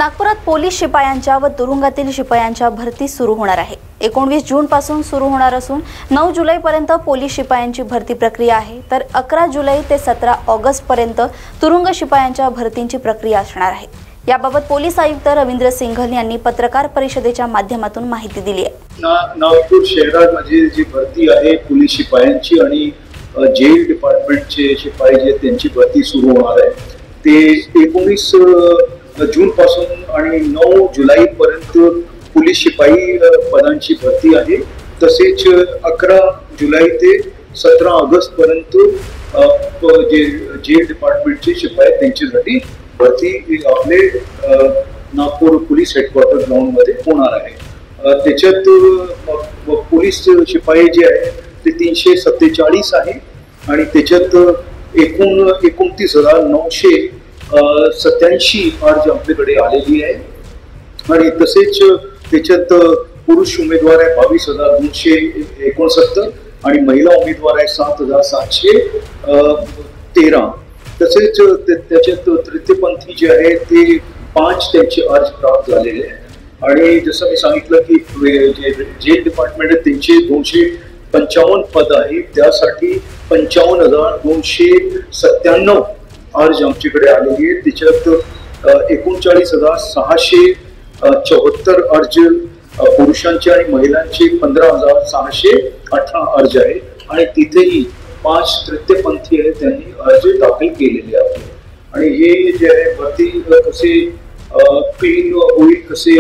नागपुरात पोलीस शिपायांच्या व तुरुंगातील शिपायांच्या भरती सुरू होणार आहे। 19 जून पासून सुरू होणार असून 9 जुलै पर्यंत पोलीस शिपायांची भरती प्रक्रिया आहे, तर 11 जुलै ते 17 ऑगस्ट पर्यंत तुरुंग शिपायांच्या भरतीची प्रक्रिया असणार आहे। याबाबत पोलीस आयुक्त रवींद्र सिंघल यांनी पत्रकार परिषदेच्या माध्यमातून माहिती दिली आहे। नागपूर शहरामध्ये जी भरती आहे पोलीस शिपायांची आणि जेल डिपार्टमेंटचे शिपाई जे त्यांची भरती सुरू होणार आहे ते 19 जून पासून आणि 9 जुलै पर्यंत पोलीस शिपाई पदांची भरती आहे। तसेच 11 जुलै ते 17 ऑगस्ट पर्यंत जे जेल डिपार्टमेंटचे शिपाई त्यांच्यासाठी भरती आपले नागपूर पोलीस हेडक्वार्टर ग्राउंड मध्ये होणार आहे। त्याच्यात पोलीस शिपाई जे आहे ते 347 आहे आणि त्याच्यात एकूण 29,987 अर्ज आपल्याकडे आलेली आहे आणि तसेच त्याच्यात पुरुष उमेदवार आहे 22,269 आणि महिला उमेदवार आहे 7,713। तसेच त्याच्यात तृतीयपंथी जे आहे ते 5 त्यांचे अर्ज प्राप्त झालेले आहे आणि जसं मी सांगितलं की जेल डिपार्टमेंट त्यांचे 255 पद आहे, त्यासाठी 55,297 अर्ज आमच्याकडे आलेली आहे। त्याच्यात 39,674 अर्ज पुरुषांचे आणि महिलांचे 15,618 अर्ज आहे आणि तिथेही 5 तृतीयपंथी आहे त्यांनी अर्ज दाखल केलेले आहेत। आणि हे जे आहे भरती कसे क्लीन होईल, कसे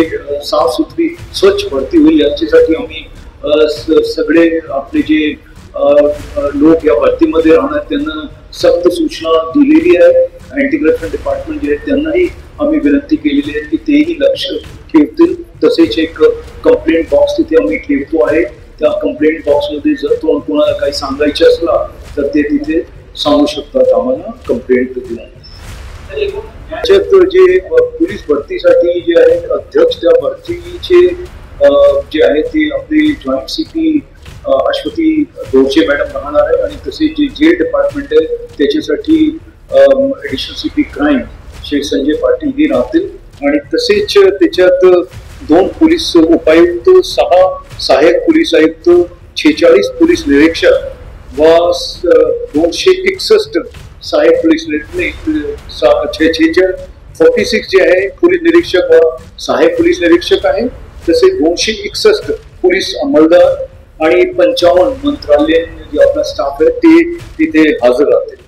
साफ सुथरी स्वच्छ भरती होईल याच्यासाठी आम्ही सगळे आपले जे लोक या भरतीमध्ये राहणार त्यांना सक्त सूचना दिलेली आहे। अँटी करप्शन डिपार्टमेंट जे आहे त्यांनाही आम्ही विनंती केलेली आहे की तेही लक्ष ठेवतील। तसेच एक कंप्लेंट बॉक्स तिथे आम्ही ठेवतो आहे, त्या कंप्लेंट बॉक्समध्ये जर कोणाला काही सांगायचं असला तर ते तिथे सांगू शकतात आम्हाला कंप्लेंट देऊन। त्याच्यात जे पोलीस भरतीसाठी जे आहे अध्यक्ष त्या भरतीचे जे आहे ते आपले जॉईंट सीपी अश्वती दोरचे मॅडम राहणार आहे आणि तसेच जे जेल डिपार्टमेंट आहे त्याच्यासाठी additional CP crime Shri Sanjay Patil हे राहतील आणि तसेच त्याच्यात 2 पोलीस उपायुक्त, 6 सहाय्यक पोलीस आयुक्त, 46 पोलीस निरीक्षक व 261 सहाय्यक पोलीस 46 जे आहे पोलीस निरीक्षक व सहाय्यक पोलीस निरीक्षक आहे। तसेच 261 पोलीस अंमलदार आणि 55 मंत्रालय जे आपला स्टाफ आहे ते तिथे हजर राहतील।